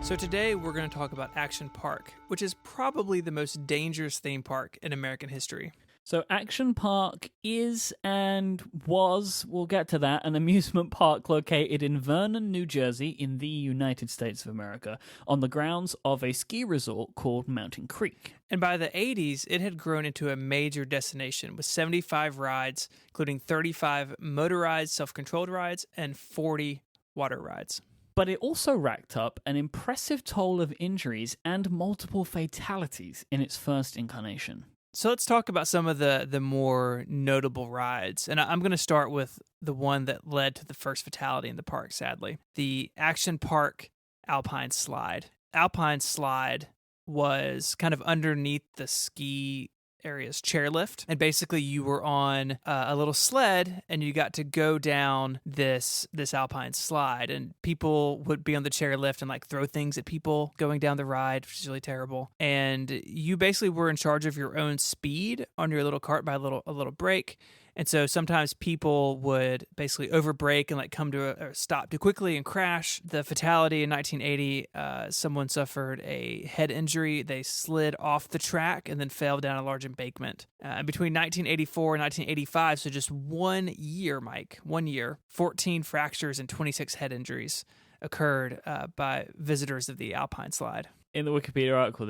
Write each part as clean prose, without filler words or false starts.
So today we're going to talk about Action Park, which is probably the most dangerous theme park in American history. So Action Park is and was, we'll get to that, an amusement park located in Vernon, New Jersey in the United States of America on the grounds of a ski resort called Mountain Creek. And by the 80s, it had grown into a major destination with 75 rides, including 35 motorized self-controlled rides and 40 water rides. But it also racked up an impressive toll of injuries and multiple fatalities in its first incarnation. So let's talk about some of the more notable rides. And I'm going to start with the one that led to the first fatality in the park, sadly. The Action Park Alpine Slide. Alpine Slide was kind of underneath the ski area's chairlift. And basically you were on a little sled and you got to go down this alpine slide, and people would be on the chairlift and like throw things at people going down the ride, which is really terrible. And you basically were in charge of your own speed on your little cart by a little brake. And so sometimes people would basically overbrake and like come to a stop too quickly and crash. The fatality in 1980, someone suffered a head injury. They slid off the track and then fell down a large embankment. And between 1984 and 1985, so just 1 year, Mike, 1 year, 14 fractures and 26 head injuries occurred by visitors of the Alpine Slide. In the Wikipedia article,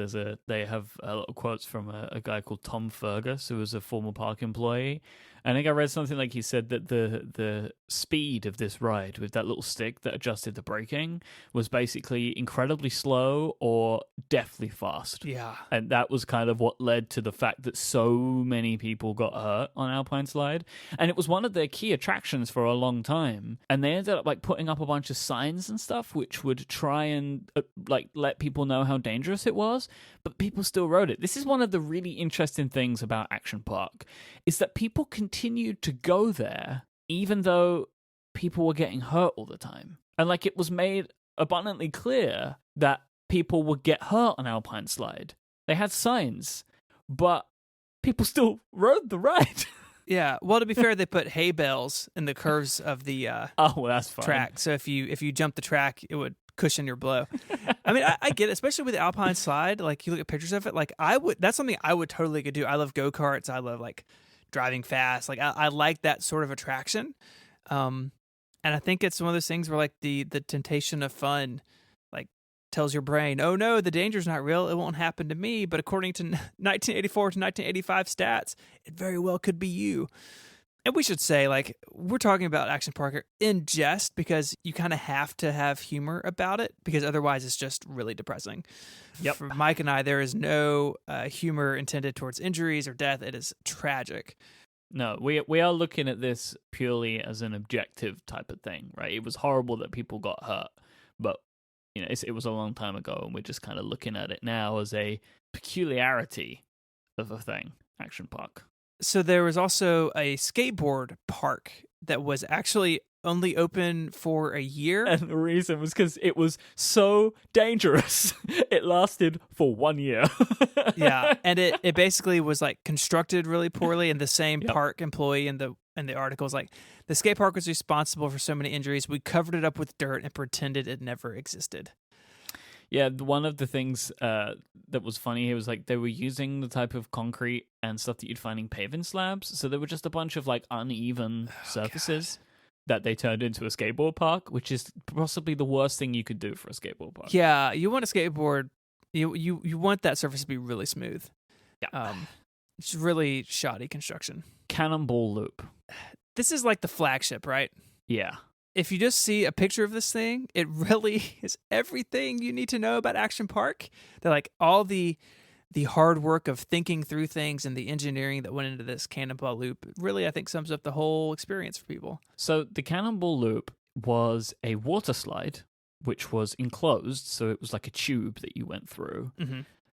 they have a lot of quotes from a guy called Tom Fergus, who was a former park employee. I think I read something like he said that the speed of this ride with that little stick that adjusted the braking was basically incredibly slow or deathly fast. Yeah. And that was kind of what led to the fact that so many people got hurt on Alpine Slide. And it was one of their key attractions for a long time. And they ended up like putting up a bunch of signs and stuff which would try and like let people know how dangerous it was, but people still rode it. This is one of the really interesting things about Action Park, is that people continued to go there even though people were getting hurt all the time. And like it was made abundantly clear that people would get hurt on Alpine Slide. They had signs, but people still rode the ride. Yeah, well, to be fair, they put hay bales in the curves of the that's fine. track. So if you jump the track, it would cushion your blow. I mean, I get it, especially with the Alpine Slide. Like you look at pictures of it, like that's something I would totally could do. I love go-karts. I love like driving fast. Like I like that sort of attraction. And I think it's one of those things where like the temptation of fun like tells your brain, oh no, the danger's not real. It won't happen to me. But according to 1984 to 1985 stats, it very well could be you. And we should say, like, we're talking about Action Park in jest because you kind of have to have humor about it because otherwise it's just really depressing. Yep. For Mike and I, there is no humor intended towards injuries or death. It is tragic. No, we are looking at this purely as an objective type of thing, right? It was horrible that people got hurt, but you know, it was a long time ago, and we're just kind of looking at it now as a peculiarity of a thing, Action Park. So there was also a skateboard park that was actually only open for a year. And the reason was because it was so dangerous. It lasted for 1 year. Yeah, and it basically was like constructed really poorly, and the same Yep. park employee in the article was like, the skate park was responsible for so many injuries. We covered it up with dirt and pretended it never existed. Yeah, one of the things that was funny here was like they were using the type of concrete and stuff that you'd find in paving slabs. So there were just a bunch of like uneven surfaces that they turned into a skateboard park, which is possibly the worst thing you could do for a skateboard park. Yeah, you want a skateboard, you want that surface to be really smooth. Yeah. It's really shoddy construction. Cannonball Loop. This is like the flagship, right? Yeah. If you just see a picture of this thing, it really is everything you need to know about Action Park. They're like all the hard work of thinking through things and the engineering that went into this Cannonball Loop really, I think, sums up the whole experience for people. So the Cannonball Loop was a water slide, which was enclosed, so it was like a tube that you went through,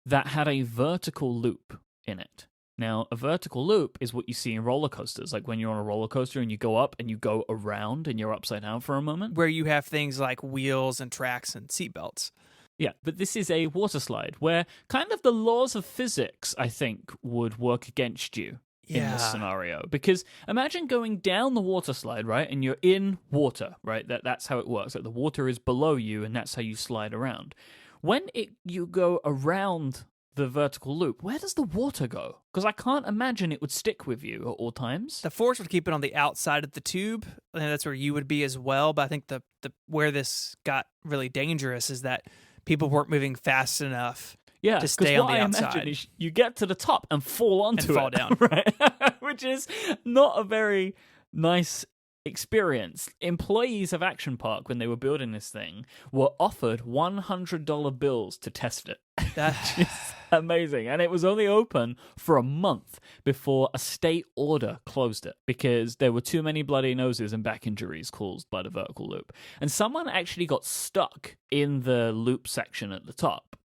that had a vertical loop in it. Now, a vertical loop is what you see in roller coasters, like when you're on a roller coaster and you go up and you go around and you're upside down for a moment. Where you have things like wheels and tracks and seatbelts. Yeah, but this is a water slide where kind of the laws of physics, I think, would work against you in this scenario. Because imagine going down the water slide, right? And you're in water, right? That's how it works. Like the water is below you and that's how you slide around. when you go around the vertical loop, where does the water go? Because I can't imagine it would stick with you at all times. The force would keep it on the outside of the tube, and that's where you would be as well. But I think the where this got really dangerous is that people weren't moving fast enough to stay on the outside. I imagine is you get to the top and fall onto and fall it, down, right? Which is not a very nice experience. Employees of Action Park, when they were building this thing, were offered $100 bills to test it. That is amazing. And it was only open for a month before a state order closed it because there were too many bloody noses and back injuries caused by the vertical loop. And someone actually got stuck in the loop section at the top,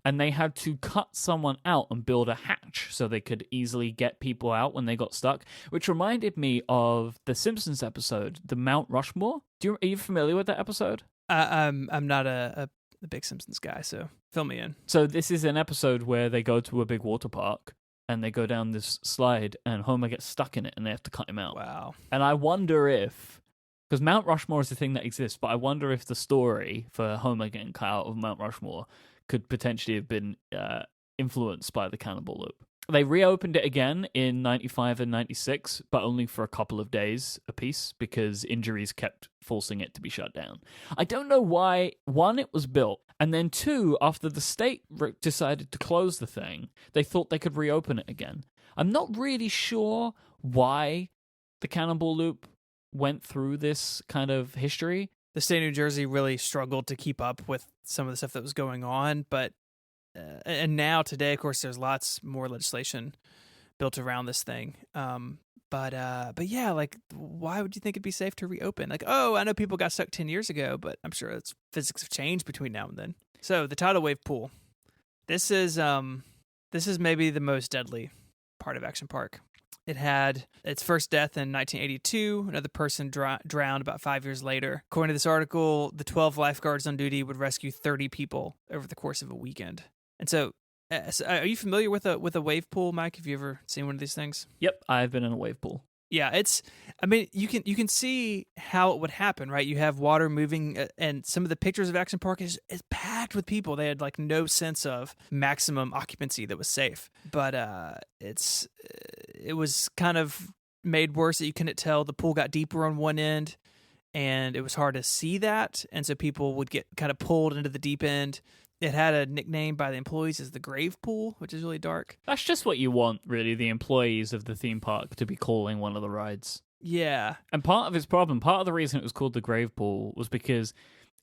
and they had to cut someone out and build a hatch so they could easily get people out when they got stuck, which reminded me of the Simpsons episode, the Mount Rushmore. Are you familiar with that episode? I'm not a big Simpsons guy, so fill me in. So this is an episode where they go to a big water park and they go down this slide and Homer gets stuck in it and they have to cut him out. Wow. And I wonder if, because Mount Rushmore is a thing that exists, but I wonder if the story for Homer getting cut out of Mount Rushmore could potentially have been influenced by the Cannibal Loop. They reopened it again in 95 and 96, but only for a couple of days apiece because injuries kept forcing it to be shut down. I don't know why. One, it was built, and then two, after the state decided to close the thing, they thought they could reopen it again. I'm not really sure why the Cannibal Loop went through this kind of history. The state of New Jersey really struggled to keep up with some of the stuff that was going on, but and now today, of course, there's lots more legislation built around this thing. But yeah, like, why would you think it'd be safe to reopen? Like, oh, I know people got stuck 10 years ago, but I'm sure physics have changed between now and then. So the tidal wave pool. This is maybe the most deadly part of Action Park. It had its first death in 1982. Another person drowned about 5 years later. According to this article, the 12 lifeguards on duty would rescue 30 people over the course of a weekend. And so are you familiar with a wave pool, Mike? Have you ever seen one of these things? Yep, I've been in a wave pool. Yeah, you can see how it would happen, right? You have water moving, and some of the pictures of Action Park is packed with people. They had like no sense of maximum occupancy that was safe. But it was kind of made worse that you couldn't tell. The pool got deeper on one end, and it was hard to see that, and so people would get kind of pulled into the deep end. It had a nickname by the employees as the Grave Pool, which is really dark. That's just what you want, really, the employees of the theme park to be calling one of the rides. Yeah. And part of its problem, part of the reason it was called the Grave Pool was because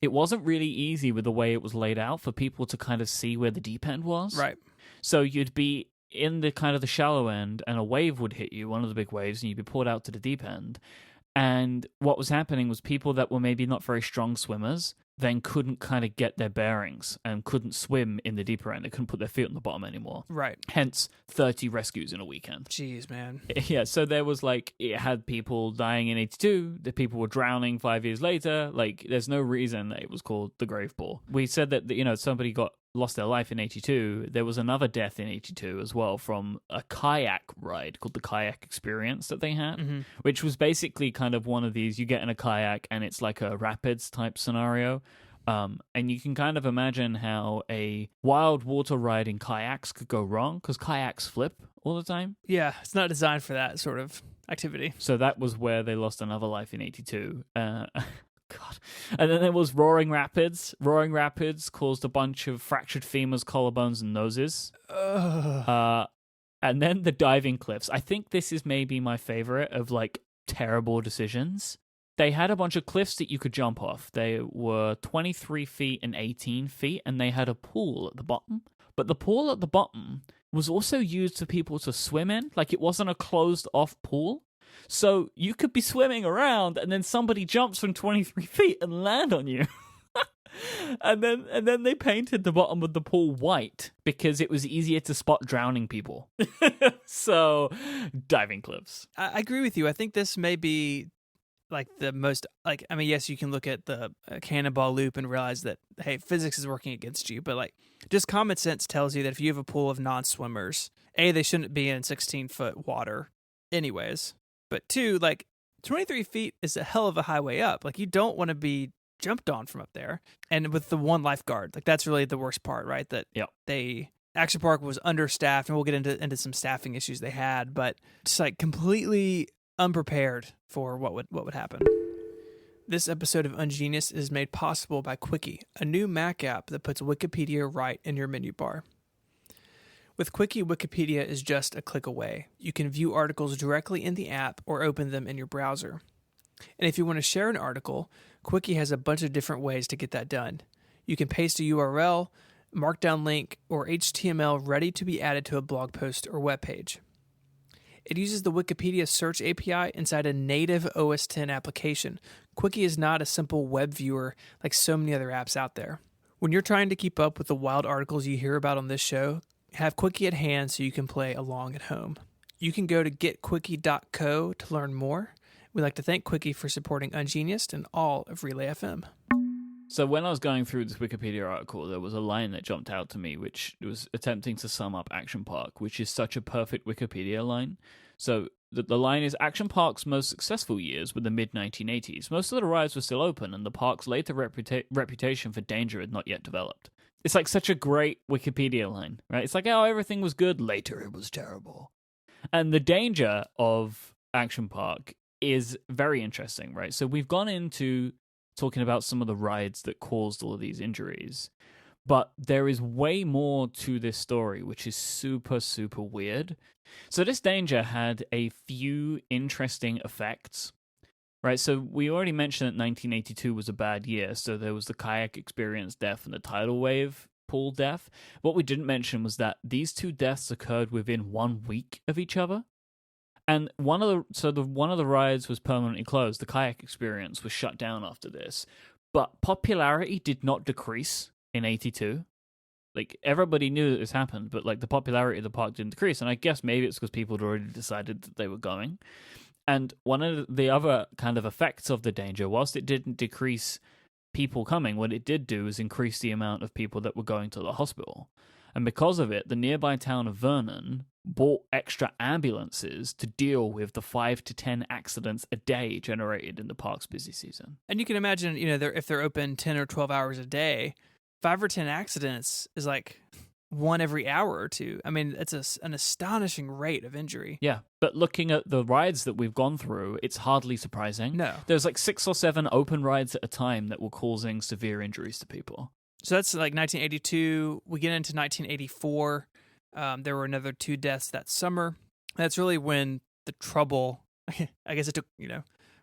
it wasn't really easy with the way it was laid out for people to kind of see where the deep end was. Right. So you'd be in the kind of the shallow end and a wave would hit you, one of the big waves, and you'd be pulled out to the deep end. And what was happening was people that were maybe not very strong swimmers then couldn't kind of get their bearings and couldn't swim in the deeper end. They couldn't put their feet on the bottom anymore. Right. Hence 30 rescues in a weekend. Jeez, man. Yeah, so there was like, it had people dying in 82, the people were drowning 5 years later. Like, there's no reason that it was called the Grave Pool. We said that, somebody lost their life in 82. There was another death in 82 as well from a kayak ride called the Kayak Experience that they had, which was basically kind of one of these, you get in a kayak and it's like a rapids type scenario. And you can kind of imagine how a wild water ride in kayaks could go wrong because kayaks flip all the time. Yeah, it's not designed for that sort of activity. So that was where they lost another life in 82. God. And then there was Roaring Rapids. Roaring Rapids caused a bunch of fractured femurs, collarbones, and noses. And then the diving cliffs. I think this is maybe my favorite of like terrible decisions. They had a bunch of cliffs that you could jump off. They were 23 feet and 18 feet, and they had a pool at the bottom. But the pool at the bottom was also used for people to swim in. Like, it wasn't a closed-off pool. So you could be swimming around, and then somebody jumps from 23 feet and land on you. and then they painted the bottom of the pool white because it was easier to spot drowning people. So, diving cliffs. I agree with you. I think this may be like the most, like, I mean, yes, you can look at the cannonball loop and realize that, hey, physics is working against you, but like, just common sense tells you that if you have a pool of non-swimmers, A, they shouldn't be in 16-foot water anyways, but two, like, 23 feet is a hell of a highway up. Like, you don't want to be jumped on from up there. And with the one lifeguard, like that's really the worst part, right? That Yep. Action Park was understaffed, and we'll get into some staffing issues they had, but just like completely unprepared for what would happen. This episode of Ungenius is made possible by Quickie, a new Mac app that puts Wikipedia right in your menu bar. With Quickie, Wikipedia is just a click away. You can view articles directly in the app or open them in your browser. And if you want to share an article, Quickie has a bunch of different ways to get that done. You can paste a URL, markdown link, or HTML ready to be added to a blog post or web page. It uses the Wikipedia search API inside a native OS X application. Quickie is not a simple web viewer like so many other apps out there. When you're trying to keep up with the wild articles you hear about on this show, have Quickie at hand so you can play along at home. You can go to getquickie.co to learn more. We'd like to thank Quickie for supporting Ungenius and all of Relay FM. So when I was going through this Wikipedia article, there was a line that jumped out to me, which was attempting to sum up Action Park, which is such a perfect Wikipedia line. So the line is, Action Park's most successful years were the mid-1980s. Most of the rides were still open, and the park's later reputation for danger had not yet developed. It's like such a great Wikipedia line, right? It's like, oh, everything was good. Later it was terrible. And the danger of Action Park is very interesting, right? So we've gone into talking about some of the rides that caused all of these injuries, but there is way more to this story, which is super, super weird. So this danger had a few interesting effects, right? So we already mentioned that 1982 was a bad year, so there was the kayak experience death and the tidal wave pool death. What we didn't mention was that these two deaths occurred within 1 week of each other. And one of the rides was permanently closed. The kayak experience was shut down after this. But popularity did not decrease in 82. Like, everybody knew that this happened, but like the popularity of the park didn't decrease. And I guess maybe it's because people had already decided that they were going. And one of the other kind of effects of the danger, whilst it didn't decrease people coming, what it did do is increase the amount of people that were going to the hospital. And because of it, the nearby town of Vernon bought extra ambulances to deal with the 5 to 10 accidents a day generated in the park's busy season. And you can imagine, if they're open 10 or 12 hours a day, 5 or 10 accidents is like one every hour or two. I mean, it's an astonishing rate of injury. Yeah, but looking at the rides that we've gone through, it's hardly surprising. No. There's like 6 or 7 open rides at a time that were causing severe injuries to people. So that's like 1982. We get into 1984. There were another 2 deaths that summer. That's really when the trouble, I guess it took,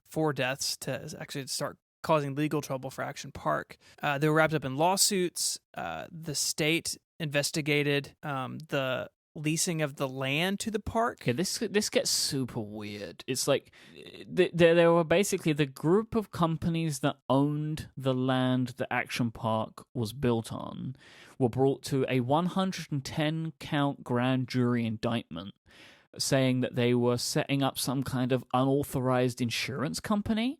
4 deaths to actually start causing legal trouble for Action Park. They were wrapped up in lawsuits. The state investigated the leasing of the land to the park. Okay, this gets super weird. It's like there were basically the group of companies that owned the land that Action Park was built on were brought to a 110-count grand jury indictment saying that they were setting up some kind of unauthorized insurance company.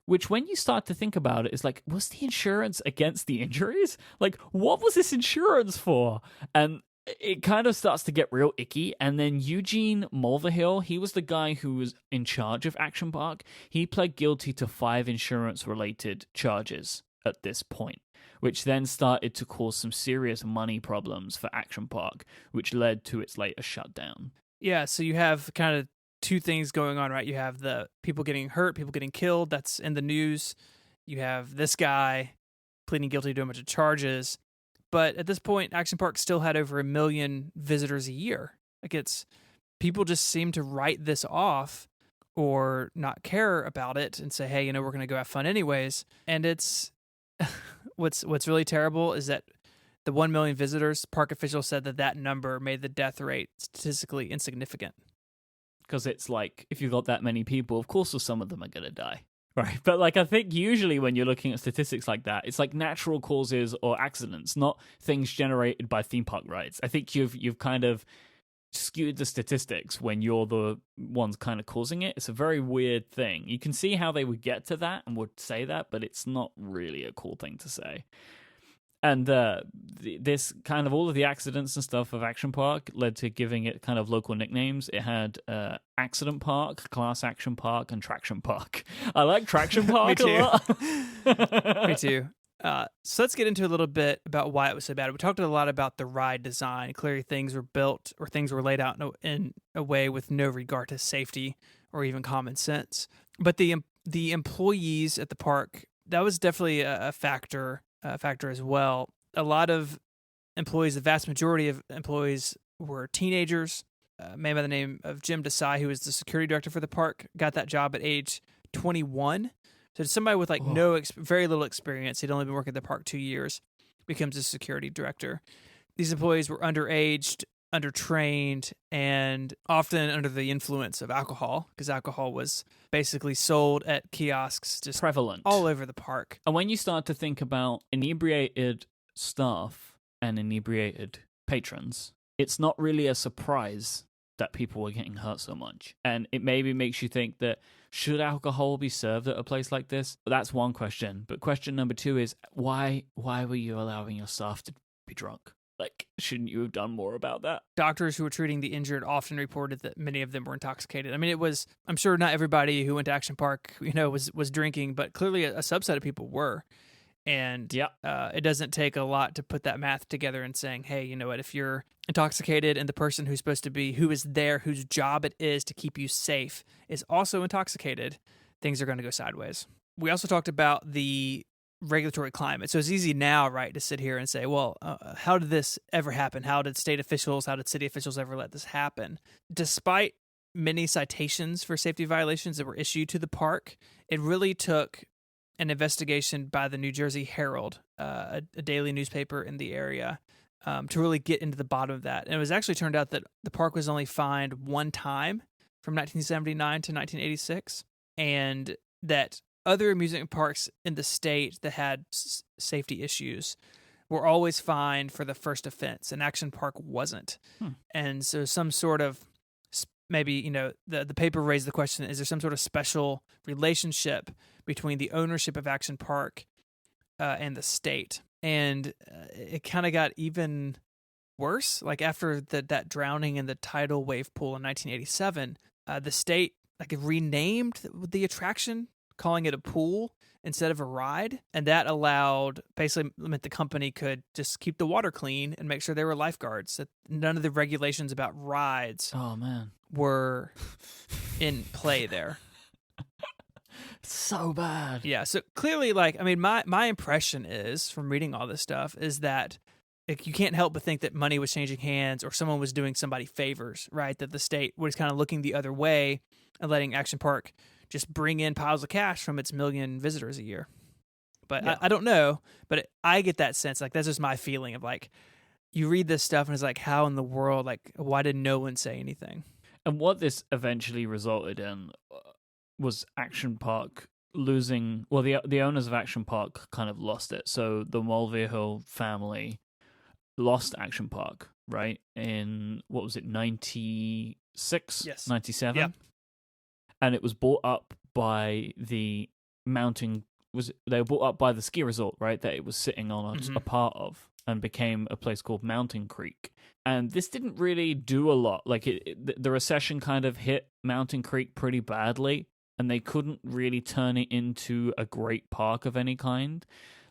Which, when you start to think about it, is like, was the insurance against the injuries? Like, what was this insurance for? And it kind of starts to get real icky. And then Eugene Mulvihill, he was the guy who was in charge of Action Park. He pled guilty to 5 insurance-related charges at this point, which then started to cause some serious money problems for Action Park, which led to its later shutdown. Yeah, so you have kind of 2 things going on, right? You have the people getting hurt, people getting killed. That's in the news. You have this guy pleading guilty to a bunch of charges. But at this point, Action Park still had over 1 million visitors a year. Like, people just seem to write this off or not care about it and say, hey, we're going to go have fun anyways. And it's what's really terrible is that the 1 million visitors, park officials said that number made the death rate statistically insignificant. Because it's like, if you've got that many people, of course some of them are going to die. Right. But like, I think usually when you're looking at statistics like that, it's like natural causes or accidents, not things generated by theme park rides. I think you've kind of skewed the statistics when you're the ones kind of causing it. It's a very weird thing. You can see how they would get to that and would say that, but it's not really a cool thing to say. And this kind of all of the accidents and stuff of Action Park led to giving it kind of local nicknames. It had Accident Park, Class Action Park, and Traction Park. I like Traction Park a lot. Me too. So let's get into a little bit about why it was so bad. We talked a lot about the ride design. Clearly, things were built or things were laid out in a way with no regard to safety or even common sense. But the employees at the park, that was definitely a factor as well. A lot of employees, the vast majority of employees, were teenagers. A man by the name of Jim Desai, who was the security director for the park, got that job at age 21. So somebody with like very little experience, he'd only been working at the park 2 years, becomes a security director. These employees were underaged, undertrained, and often under the influence of alcohol, because alcohol was basically sold at kiosks just prevalent all over the park. And when you start to think about inebriated staff and inebriated patrons, it's not really a surprise that people were getting hurt so much. And it maybe makes you think that, should alcohol be served at a place like this? That's one question. But question number 2 is, why were you allowing your staff to be drunk? Like, shouldn't you have done more about that? Doctors who were treating the injured often reported that many of them were intoxicated. I mean, I'm sure not everybody who went to Action Park, was drinking, but clearly a subset of people were. And it doesn't take a lot to put that math together and saying, hey, you know what, if you're intoxicated and the person who's supposed to be, who is there, whose job it is to keep you safe, is also intoxicated, things are going to go sideways. We also talked about the regulatory climate. So it's easy now, right, to sit here and say, well, how did this ever happen? How did city officials ever let this happen? Despite many citations for safety violations that were issued to the park, it really took an investigation by the New Jersey Herald, a daily newspaper in the area, to really get into the bottom of that. And it was actually turned out that the park was only fined one time from 1979 to 1986, and that other amusement parks in the state that had safety issues were always fined for the first offense, and Action Park wasn't. And so some sort of, maybe, the paper raised the question, is there some sort of special relationship between the ownership of Action Park and the state? And it kind of got even worse. Like after that drowning in the tidal wave pool in 1987, the state renamed the attraction, calling it a pool instead of a ride. And that basically meant the company could just keep the water clean and make sure there were lifeguards, that none of the regulations about rides were in play there. So bad. Yeah, so clearly, my impression is, from reading all this stuff, is that you can't help but think that money was changing hands, or someone was doing somebody favors, right? That the state was kind of looking the other way and letting Action Park just bring in piles of cash from its 1 million visitors a year. But I don't know, but I get that sense, that's just my feeling of you read this stuff and it's like, how in the world, why did no one say anything? And what this eventually resulted in was Action Park losing. Well, the owners of Action Park kind of lost it. So the Mulvihill family lost Action Park, right? In, what was it, 96? Yes. 97? Yep. And it was bought up by the mountain. They were bought up by the ski resort, right? That it was sitting on a part of, and became a place called Mountain Creek. And this didn't really do a lot. The recession kind of hit Mountain Creek pretty badly, and they couldn't really turn it into a great park of any kind.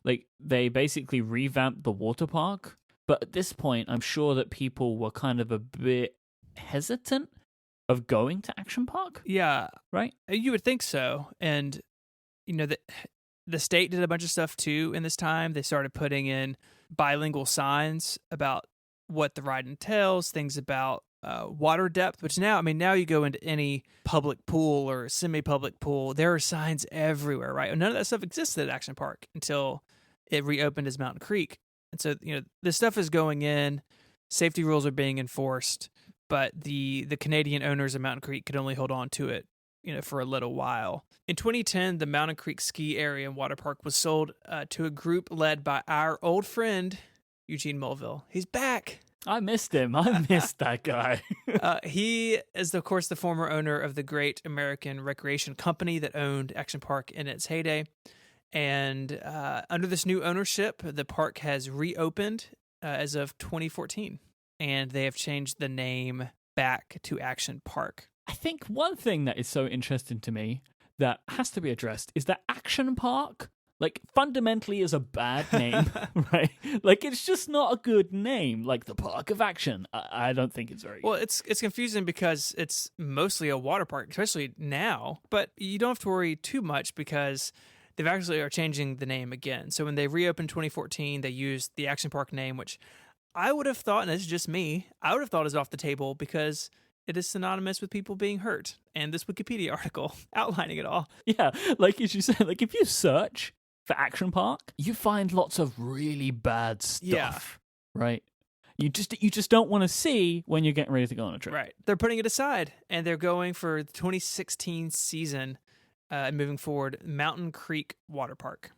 They basically revamped the water park, but at this point, I'm sure that people were kind of a bit hesitant of going to Action Park. Yeah. Right? You would think so. And, the state did a bunch of stuff too in this time. They started putting in bilingual signs about what the ride entails, things about water depth, which now you go into any public pool or semi-public pool, there are signs everywhere, right? None of that stuff existed at Action Park until it reopened as Mountain Creek. And so, this stuff is going in, safety rules are being enforced, but the Canadian owners of Mountain Creek could only hold on to it, for a little while. In 2010, the Mountain Creek Ski Area and Water Park was sold to a group led by our old friend, Eugene Mulvihill. He's back. I missed him. I missed that guy. He is, of course, the former owner of the Great American Recreation Company that owned Action Park in its heyday. And under this new ownership, the park has reopened as of 2014, and they have changed the name back to Action Park. I think one thing that is so interesting to me that has to be addressed is that Action Park, like, fundamentally is a bad name, right? Like, it's just not a good name. Like, the Park of Action. I don't think it's very good. Well, it's confusing because it's mostly a water park, especially now. But you don't have to worry too much because they've actually are changing the name again. So when they reopened 2014, they used the Action Park name, which I would have thought, and this is just me, I would have thought is off the table because it is synonymous with people being hurt. And this Wikipedia article outlining it all. Yeah, like as you said, like if you search for Action Park, you find lots of really bad stuff, right? You just don't want to see when you're getting ready to go on a trip. Right. They're putting it aside, and they're going for the 2016 season and moving forward, Mountain Creek Water Park.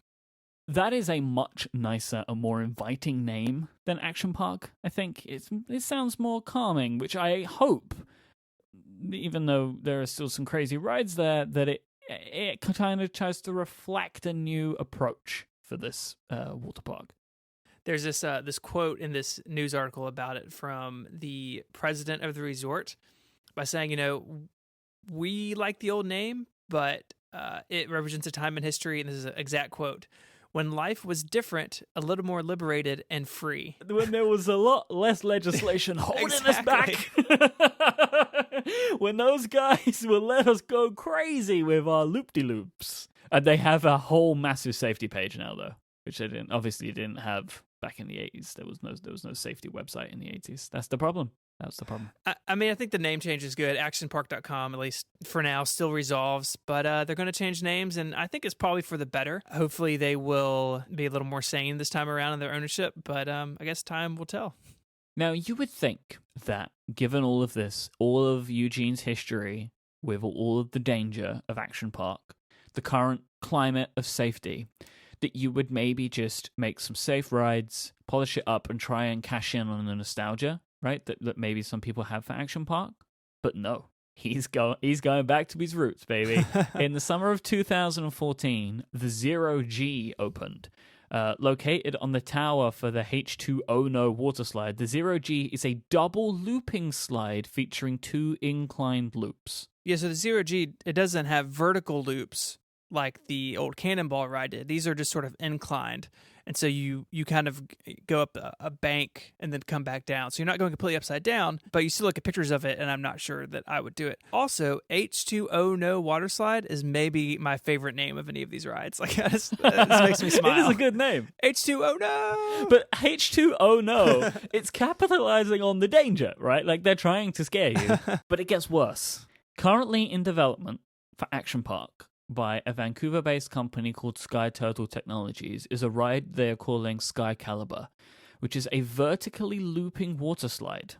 That is a much nicer and more inviting name than Action Park, I think. It sounds more calming, which I hope, even though there are still some crazy rides there, that it kind of tries to reflect a new approach for this water park. There's this quote in this news article about it from the president of the resort by saying, we like the old name, but it represents a time in history, and this is an exact quote, when life was different, a little more liberated and free. When there was a lot less legislation holding us back. When those guys would let us go crazy with our loop-de-loops. And they have a whole massive safety page now, though, which they didn't have back in the 80s. There was no safety website in the 80s. That's the problem. That's the problem. I mean, I think the name change is good. ActionPark.com, at least for now, still resolves. But they're going to change names, and I think it's probably for the better. Hopefully they will be a little more sane this time around in their ownership. But I guess time will tell. Now, you would think that given all of this, all of Eugene's history with all of the danger of Action Park, the current climate of safety, that you would maybe just make some safe rides, polish it up, and try and cash in on the nostalgia, right? That maybe some people have for Action Park. But no, he's going back to his roots, baby. In the summer of 2014, the Zero G opened. Located on the tower for the H2O No water slide, the Zero G is a double looping slide featuring 2 inclined loops. Yeah, so the Zero G, it doesn't have vertical loops like the old Cannonball ride did. These are just sort of inclined. And so you kind of go up a bank and then come back down. So you're not going completely upside down, but you still look at pictures of it, and I'm not sure that I would do it. Also, H2O No Water Slide is maybe my favorite name of any of these rides. Like, this makes me smile. It is a good name. H2O No! But H2O No, it's capitalizing on the danger, right? Like, they're trying to scare you. But it gets worse. Currently in development for Action Park by a Vancouver-based company called Sky Turtle Technologies is a ride they are calling Sky Caliber, which is a vertically looping water slide.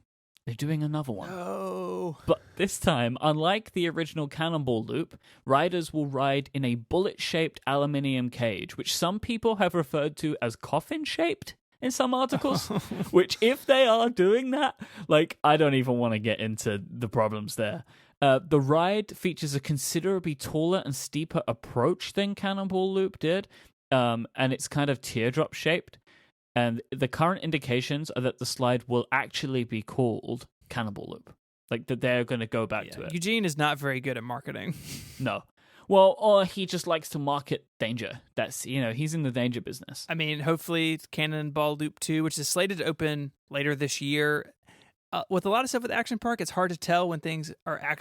They're doing another one. Oh. But this time, unlike the original Cannonball Loop, riders will ride in a bullet-shaped aluminium cage, which some people have referred to as coffin-shaped in some articles, which if they are doing that, like, I don't even want to get into the problems there. The ride features a considerably taller and steeper approach than Cannonball Loop did, and it's kind of teardrop shaped. And the current indications are that the slide will actually be called Cannonball Loop, like that they're going to go back to it. Eugene is not very good at marketing. No. Well, or he just likes to market danger. That's, he's in the danger business. I mean, hopefully Cannonball Loop 2, which is slated to open later this year. With a lot of stuff with Action Park, it's hard to tell when things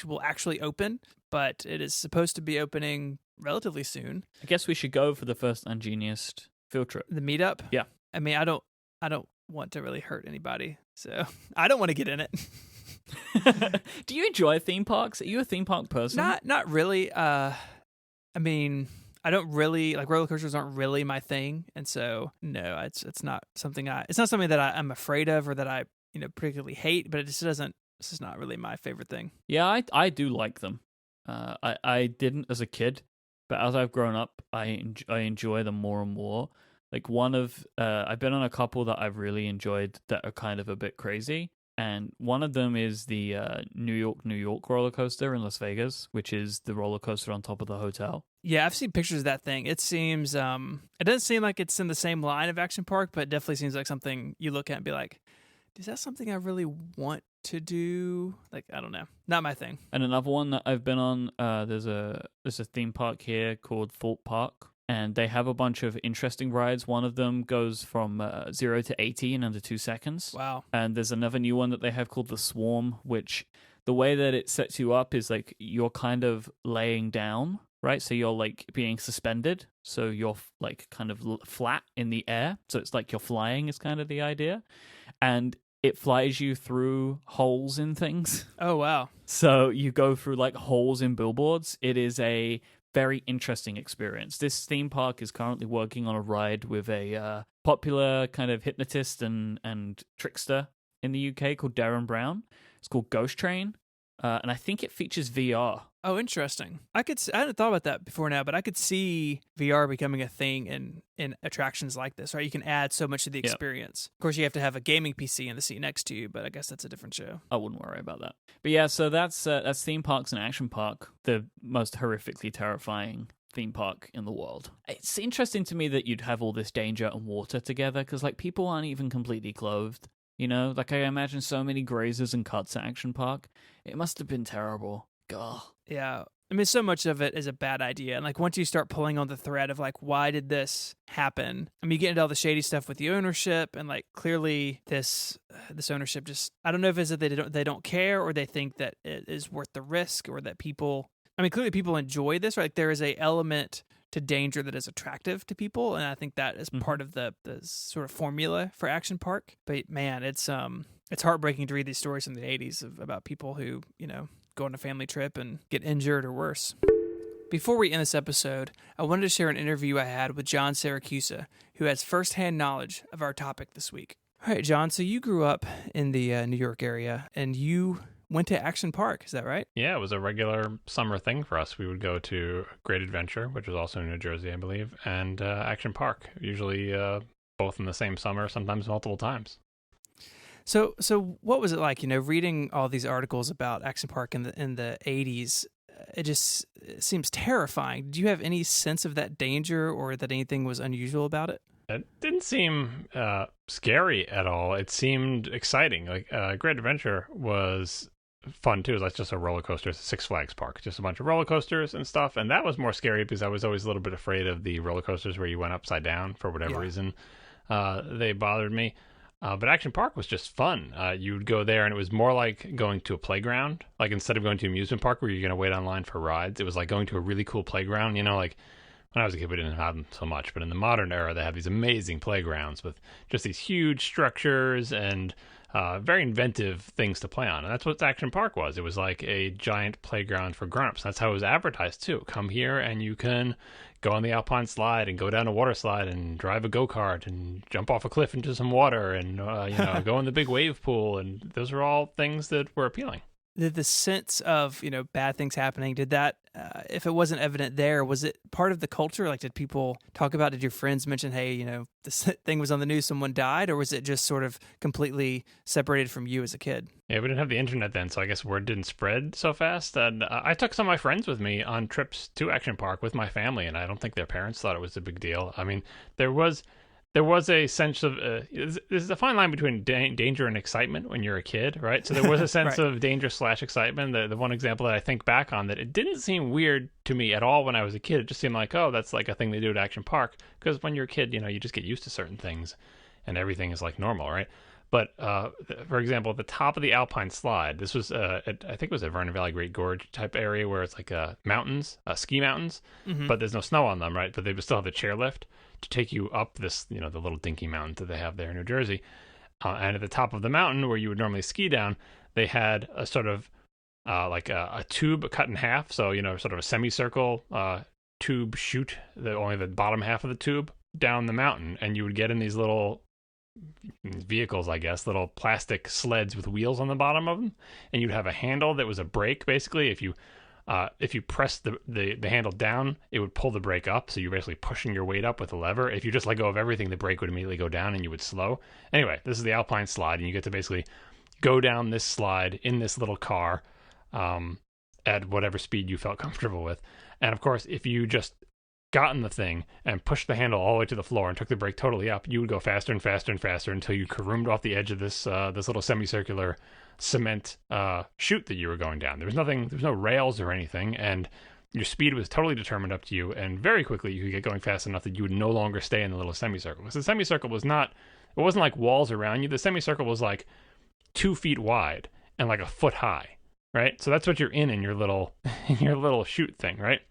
will actually open, but it is supposed to be opening relatively soon. I guess we should go for the first Ungenius field trip. The meetup? Yeah. I mean, I don't want to really hurt anybody, so I don't want to get in it. Do you enjoy theme parks? Are you a theme park person? Not really. I mean, I don't really like roller coasters. Aren't really my thing, and so no, it's not something that I'm afraid of or that I particularly hate. But it's just not really my favorite thing. Yeah, I do like them. I didn't as a kid, but as I've grown up, I enjoy them more and more. Like I've been on a couple that I've really enjoyed that are kind of a bit crazy. And one of them is the New York roller coaster in Las Vegas, which is the roller coaster on top of the hotel. Yeah, I've seen pictures of that thing. It seems, it doesn't seem like it's in the same line of Action Park, but it definitely seems like something you look at and be like, is that something I really want to do? Like, I don't know. Not my thing. And another one that I've been on, there's a theme park here called Thorpe Park. And they have a bunch of interesting rides. One of them goes from 0 to 80 in under 2 seconds. Wow. And there's another new one that they have called the Swarm, which the way that it sets you up is like you're kind of laying down, right? So you're like being suspended. So you're like kind of flat in the air. So it's like you're flying is kind of the idea. And it flies you through holes in things. Oh, wow. So you go through like holes in billboards. It is a very interesting experience. This theme park is currently working on a ride with a popular kind of hypnotist and trickster in the UK called Darren Brown. It's called Ghost Train, and I think it features VR. Oh, interesting. I hadn't thought about that before now, but I could see VR becoming a thing in attractions like this, right? You can add so much to the experience. Of course, you have to have a gaming PC in the seat next to you, but I guess that's a different show. I wouldn't worry about that. But yeah, so that's theme parks and Action Park, the most horrifically terrifying theme park in the world. It's interesting to me that you'd have all this danger and water together, because like people aren't even completely clothed. You know, like I imagine so many grazes and cuts at Action Park. It must have been terrible. God. Yeah. I mean, so much of it is a bad idea. And like once you start pulling on the thread of like, why did this happen? I mean, you get into all the shady stuff with the ownership, and like clearly this ownership just, I don't know if it's that they don't care, or they think that it is worth the risk, or that people, I mean, clearly people enjoy this, right? Like there is a element to danger that is attractive to people, and I think that is part of the sort of formula for Action Park. But man, it's heartbreaking to read these stories from the 80s about people who, you know, go on a family trip and get injured or worse. Before we end this episode, I wanted to share an interview I had with John Siracusa, who has firsthand knowledge of our topic this week. All right, John, so you grew up in the New York area, and you went to Action Park, is that right? Yeah, it was a regular summer thing for us. We would go to Great Adventure, which was also in New Jersey, I believe, and Action Park, usually both in the same summer, sometimes multiple times. So what was it like, you know, reading all these articles about Action Park in the 80s? It seems terrifying. Did you have any sense of that danger, or that anything was unusual about it? It didn't seem scary at all. It seemed exciting. Like Great Adventure was fun too. It was like just a roller coaster. It's a Six Flags park, just a bunch of roller coasters and stuff. And that was more scary because I was always a little bit afraid of the roller coasters where you went upside down for whatever reason. They bothered me. But Action Park was just fun. You would go there, and it was more like going to a playground. Like instead of going to an amusement park where you're going to wait online for rides, it was like going to a really cool playground. You know, like when I was a kid, we didn't have them so much. But in the modern era, they have these amazing playgrounds with just these huge structures and very inventive things to play on. And that's what Action Park was. It was like a giant playground for grown-ups. That's how it was advertised, too. Come here, and you can go on the Alpine slide and go down a water slide and drive a go-kart and jump off a cliff into some water and go in the big wave pool. And those are all things that were appealing. Did the sense of, you know, bad things happening, did that, if it wasn't evident there, was it part of the culture? Like, did people talk about, did your friends mention, hey, you know, this thing was on the news, someone died, or was it just sort of completely separated from you as a kid? Yeah, we didn't have the internet then, so I guess word didn't spread so fast. And I took some of my friends with me on trips to Action Park with my family, and I don't think their parents thought it was a big deal. I mean, there was a sense of there's a fine line between danger and excitement when you're a kid, right? So there was a sense right. of danger / excitement. The one example that I think back on that it didn't seem weird to me at all when I was a kid. It just seemed like, oh, that's like a thing they do at Action Park. Because when you're a kid, you know, you just get used to certain things, and everything is like normal, right? But for example, at the top of the Alpine slide, this was I think it was a Vernon Valley Great Gorge type area where it's like mountains, ski mountains, but there's no snow on them, right? But they still have the chairlift to take you up this, you know, the little dinky mountain that they have there in New Jersey. And at the top of the mountain where you would normally ski down, they had a sort of like a tube cut in half. So, you know, sort of a semicircle tube chute, only the bottom half of the tube down the mountain. And you would get in these little vehicles, I guess, little plastic sleds with wheels on the bottom of them. And you'd have a handle that was a brake, basically. If you press the handle down, it would pull the brake up. So you're basically pushing your weight up with a lever. If you just let go of everything, the brake would immediately go down and you would slow. Anyway, this is the Alpine slide, and you get to basically go down this slide in this little car at whatever speed you felt comfortable with. And of course, if you just got in the thing and pushed the handle all the way to the floor and took the brake totally up, you would go faster and faster and faster until you caroomed off the edge of this little semicircular cement chute that you were going down. There was no rails or anything, and your speed was totally determined up to you, and very quickly you could get going fast enough that you would no longer stay in the little semicircle. Because the semicircle it wasn't like walls around you. The semicircle was like 2 feet wide and like a foot high, right? So that's what you're in your little chute thing, right?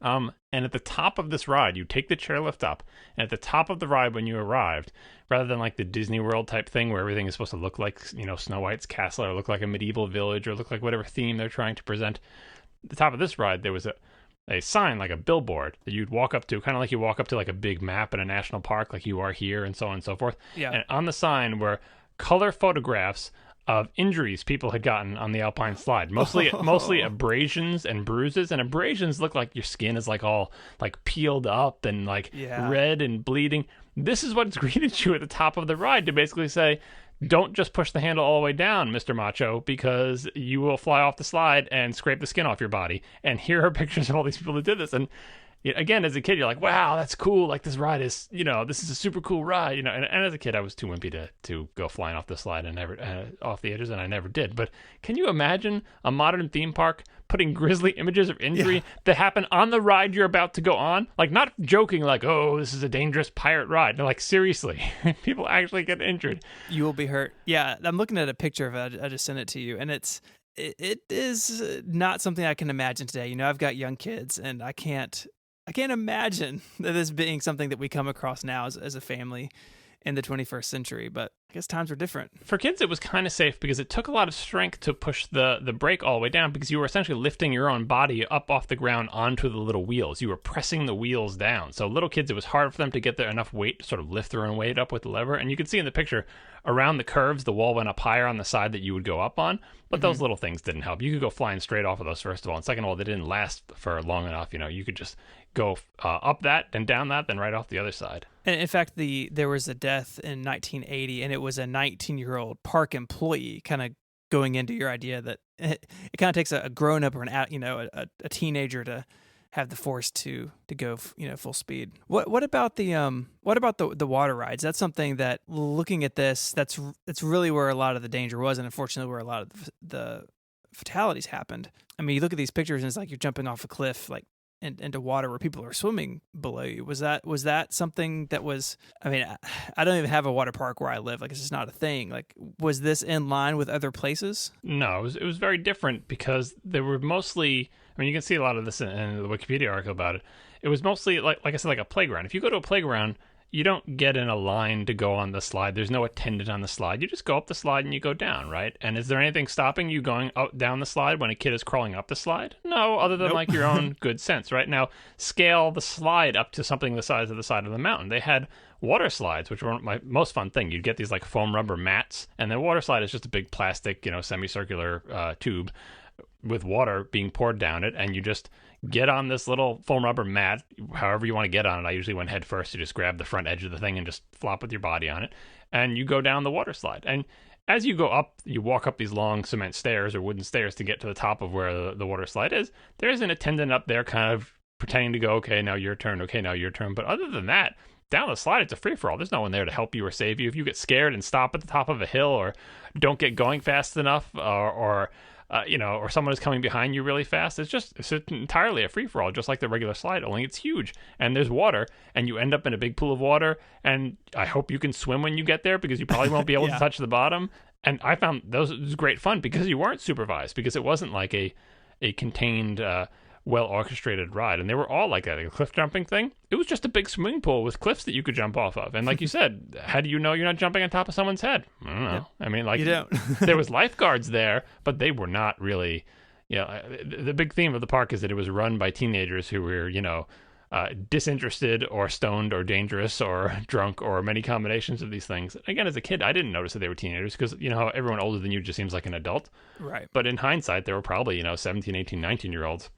And at the top of this ride, you take the chairlift up, and at the top of the ride when you arrived, rather than like the Disney World type thing where everything is supposed to look like, Snow White's castle or look like a medieval village or look like whatever theme they're trying to present, at the top of this ride, there was a sign, like a billboard, that you'd walk up to, kind of like you walk up to like a big map in a national park, like you are here, and so on and so forth. Yeah. And on the sign were color photographs of injuries people had gotten on the Alpine slide, mostly abrasions and bruises. And abrasions look like your skin is like all like peeled up and like red and bleeding. This is what's greeted you at the top of the ride to basically say, don't just push the handle all the way down, Mr. Macho, because you will fly off the slide and scrape the skin off your body. And here are pictures of all these people who did this. And again, as a kid, you're like, wow, that's cool. Like, this ride is, this is a super cool ride, And as a kid, I was too wimpy to go flying off the slide and never off the edges, and I never did. But can you imagine a modern theme park putting grisly images of injury that happen on the ride you're about to go on? Like, not joking, like, oh, this is a dangerous pirate ride. No, like, seriously, people actually get injured. You will be hurt. Yeah, I'm looking at a picture of it. I just sent it to you, and it is not something I can imagine today. I've got young kids, and I can't imagine this being something that we come across now as a family in the 21st century, but I guess times were different. For kids, it was kind of safe because it took a lot of strength to push the brake all the way down, because you were essentially lifting your own body up off the ground onto the little wheels. You were pressing the wheels down. So little kids, it was hard for them to get there enough weight to sort of lift their own weight up with the lever. And you can see in the picture, around the curves, the wall went up higher on the side that you would go up on, but those little things didn't help. You could go flying straight off of those, first of all. And second of all, they didn't last for long enough. You could just go up that and down that, then right off the other side. And in fact, there was a death in 1980, and it was a 19-year-old park employee, kind of going into your idea that it kind of takes a grown-up or a teenager to have the force to go full speed. What about the water rides? That's something that, looking at this, that's really where a lot of the danger was, and unfortunately where a lot of the fatalities happened. I mean, you look at these pictures and it's like you're jumping off a cliff, like into water where people are swimming below you. Was that something that was? I mean, I don't even have a water park where I live. Like, it's just not a thing. Like, was this in line with other places? No, it was very different because they were mostly. I mean, you can see a lot of this in the Wikipedia article about it. It was mostly like I said, like a playground. If you go to a playground, you don't get in a line to go on the slide. There's no attendant on the slide. You just go up the slide and you go down, right? And is there anything stopping you going down the slide when a kid is crawling up the slide? No, other than like your own good sense, right? Now, scale the slide up to something the size of the side of the mountain. They had water slides, which were my most fun thing. You'd get these like foam rubber mats, and the water slide is just a big plastic, semicircular tube with water being poured down it, and you just get on this little foam rubber mat, however you want to get on it. I usually went head first. You just grab the front edge of the thing and just flop with your body on it, and you go down the water slide. And as you go up, you walk up these long cement stairs or wooden stairs to get to the top of where the water slide is. There's an attendant up there kind of pretending to go, okay, now your turn, okay, now your turn. But other than that, down the slide, it's a free-for-all. There's no one there to help you or save you. If you get scared and stop at the top of a hill or don't get going fast enough or someone is coming behind you really fast, it's entirely a free-for-all, just like the regular slide, only it's huge. And there's water, and you end up in a big pool of water, and I hope you can swim when you get there, because you probably won't be able to touch the bottom. And I found it was great fun, because you weren't supervised, because it wasn't like a contained, well-orchestrated ride. And they were all like that, like a cliff jumping thing. It was just a big swimming pool with cliffs that you could jump off of. And like you said, how do you know you're not jumping on top of someone's head? I don't know. Yep. I mean, like, you don't. there was lifeguards there, but they were not really, the big theme of the park is that it was run by teenagers who were, disinterested or stoned or dangerous or drunk or many combinations of these things. Again, as a kid, I didn't notice that they were teenagers, because, everyone older than you just seems like an adult. Right. But in hindsight, they were probably, 17, 18, 19-year-olds.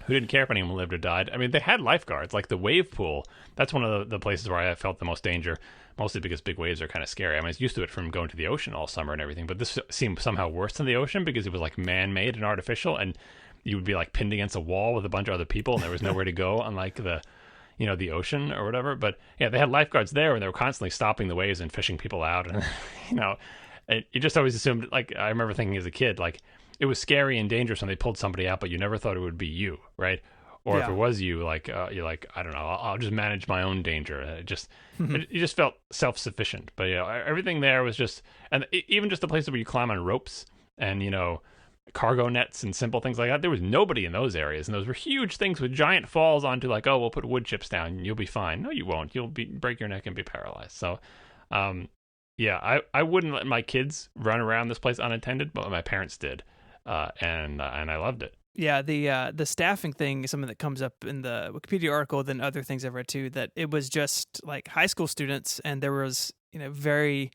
who didn't care if anyone lived or died. I mean, they had lifeguards, like the wave pool. That's one of the places where I felt the most danger, mostly because big waves are kind of scary. I mean, I was used to it from going to the ocean all summer and everything, but this seemed somehow worse than the ocean because it was like man-made and artificial, and you would be like pinned against a wall with a bunch of other people, and there was nowhere to go, unlike the ocean or whatever. But yeah, they had lifeguards there, and they were constantly stopping the waves and fishing people out, and you just always assumed, like, I remember thinking as a kid, like, it was scary and dangerous when they pulled somebody out, but you never thought it would be you, right? Or if it was you, like, you're like, I don't know, I'll just manage my own danger. You just felt self-sufficient. But everything there was just, and even just the places where you climb on ropes and cargo nets and simple things like that. There was nobody in those areas, and those were huge things with giant falls onto, like, oh, we'll put wood chips down and you'll be fine. No, you won't. You'll break your neck and be paralyzed. So, I wouldn't let my kids run around this place unattended, but my parents did. And I loved it. Yeah, the staffing thing is something that comes up in the Wikipedia article, then other things I've read too, that it was just like high school students, and there was very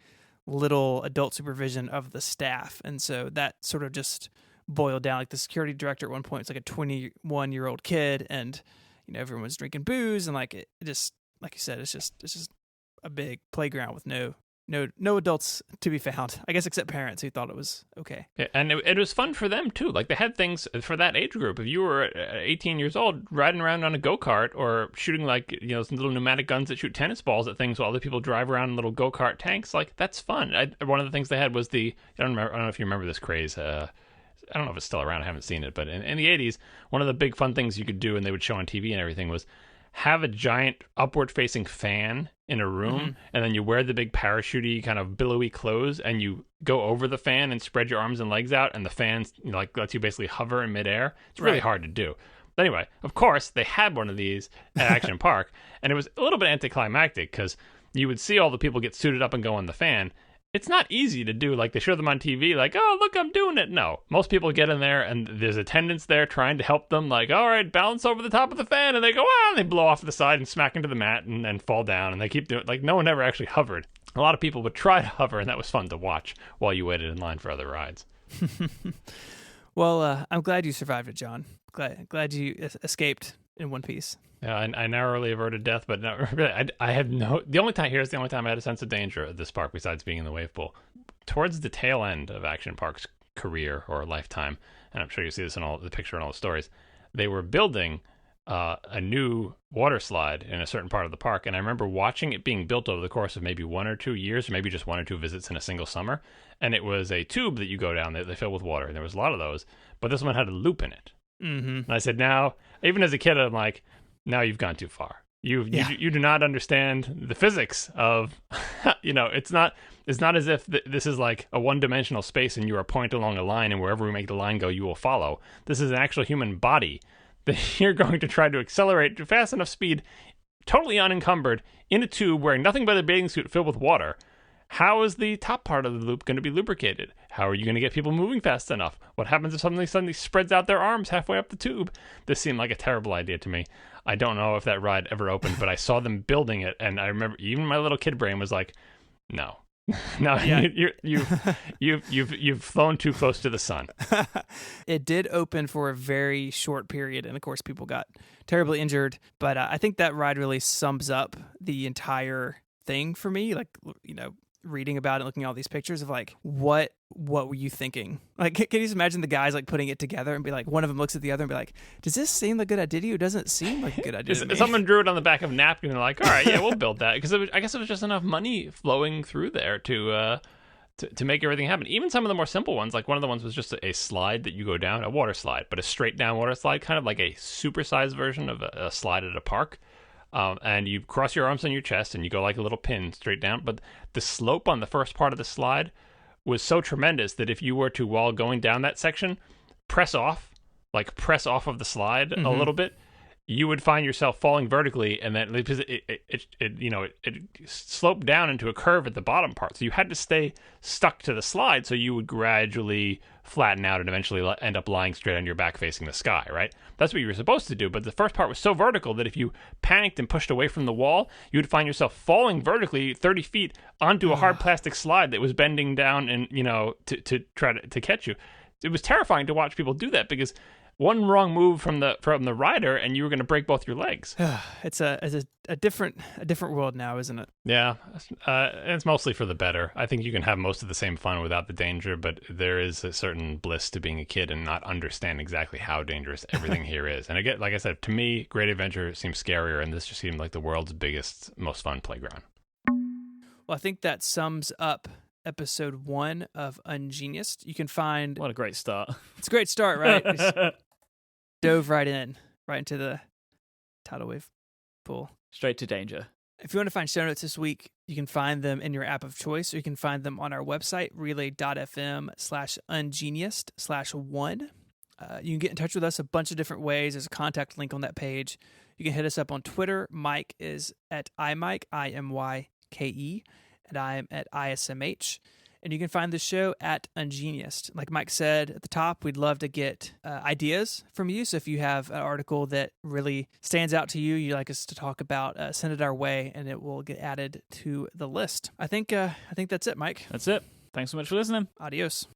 little adult supervision of the staff, and so that sort of just boiled down. Like the security director at one point, it's like a 21-year-old kid, and everyone was drinking booze, and like it just, like you said, it's just a big playground with no adults to be found, I guess, except parents who thought it was okay. Yeah, and it was fun for them too. Like, they had things for that age group. If you were 18 years old, riding around on a go-kart or shooting, like, some little pneumatic guns that shoot tennis balls at things while other people drive around in little go-kart tanks, like, that's fun. One of the things they had was I don't know if you remember this craze. I don't know if it's still around. I haven't seen it, but in the 80s, one of the big fun things you could do, and they would show on TV and everything, was have a giant upward-facing fan in a room, and then you wear the big parachute-y kind of billowy clothes, and you go over the fan and spread your arms and legs out, and the fan lets you basically hover in midair. It's really hard to do. But anyway, of course, they had one of these at Action Park, and it was a little bit anticlimactic because you would see all the people get suited up and go on the fan. It's not easy to do. Like, they show them on TV, like, oh, look, I'm doing it. No. Most people get in there, and there's attendants there trying to help them, like, all right, balance over the top of the fan, and they go, and they blow off to the side and smack into the mat and fall down, and they keep doing it. Like, no one ever actually hovered. A lot of people would try to hover, and that was fun to watch while you waited in line for other rides. Well, I'm glad you survived it, John. Glad you escaped in one piece. Yeah, I narrowly averted death, but no, really, I have the only time I had a sense of danger at this park besides being in the wave pool. Towards the tail end of Action Park's career or lifetime, and I'm sure you see this in all the picture and all the stories, they were building a new water slide in a certain part of the park, and I remember watching it being built over the course of maybe 1 or 2 years, or maybe just 1 or 2 visits in a single summer, and it was a tube that you go down, they fill with water, and there was a lot of those, but this one had a loop in it. Mm-hmm. And I said, now, even as a kid, I'm like, now you've gone too far. You do not understand the physics of, it's not as if this is like a one-dimensional space and you're a point along a line, and wherever we make the line go, you will follow. This is an actual human body that you're going to try to accelerate to fast enough speed, totally unencumbered, in a tube wearing nothing but a bathing suit filled with water. How is the top part of the loop going to be lubricated? How are you going to get people moving fast enough? What happens if somebody suddenly spreads out their arms halfway up the tube? This seemed like a terrible idea to me. I don't know if that ride ever opened, but I saw them building it, and I remember even my little kid brain was like, no. No, yeah. you've flown too close to the sun. It did open for a very short period, and of course people got terribly injured, but I think that ride really sums up the entire thing for me. Like, reading about it, looking at all these pictures of like, what were you thinking? Like, can you just imagine the guys like putting it together and be like, one of them looks at the other and be like, does this seem like a good idea to you? It doesn't seem like a good idea to me. Someone drew it on the back of a napkin and they're like, all right, yeah, we'll build that. Because I guess it was just enough money flowing through there to make everything happen. Even some of the more simple ones, like one of the ones was just a slide that you go down, a water slide, but a straight down water slide, kind of like a supersized version of a slide at a park. And you cross your arms on your chest and you go like a little pin straight down. But the slope on the first part of the slide was so tremendous that if you were to, while going down that section, press off of the slide a little bit, you would find yourself falling vertically, and then because it sloped down into a curve at the bottom part, so you had to stay stuck to the slide, so you would gradually flatten out and eventually end up lying straight on your back facing the sky, right? That's what you were supposed to do, but the first part was so vertical that if you panicked and pushed away from the wall, you would find yourself falling vertically 30 feet onto a hard plastic slide that was bending down and, to try to catch you. It was terrifying to watch people do that because one wrong move from the rider, and you were going to break both your legs. It's a different world now, isn't it? Yeah, it's mostly for the better. I think you can have most of the same fun without the danger, but there is a certain bliss to being a kid and not understand exactly how dangerous everything here is. And again, like I said, to me, Great Adventure seems scarier, and this just seemed like the world's biggest, most fun playground. Well, I think that sums up episode 1 of Ungeniused. You can find... What a great start. It's a great start, right? We just dove right into the tidal wave pool. Straight to danger. If you want to find show notes this week, you can find them in your app of choice, or you can find them on our website, relay.fm/ungeniused/1. You can get in touch with us a bunch of different ways. There's a contact link on that page. You can hit us up on Twitter. Mike is at imike, IMYKE, and I'm at ISMH. And you can find the show at Ungeniused. Like Mike said at the top, we'd love to get ideas from you. So if you have an article that really stands out to you, you'd like us to talk about, send it our way, and it will get added to the list. I think that's it, Mike. That's it. Thanks so much for listening. Adios.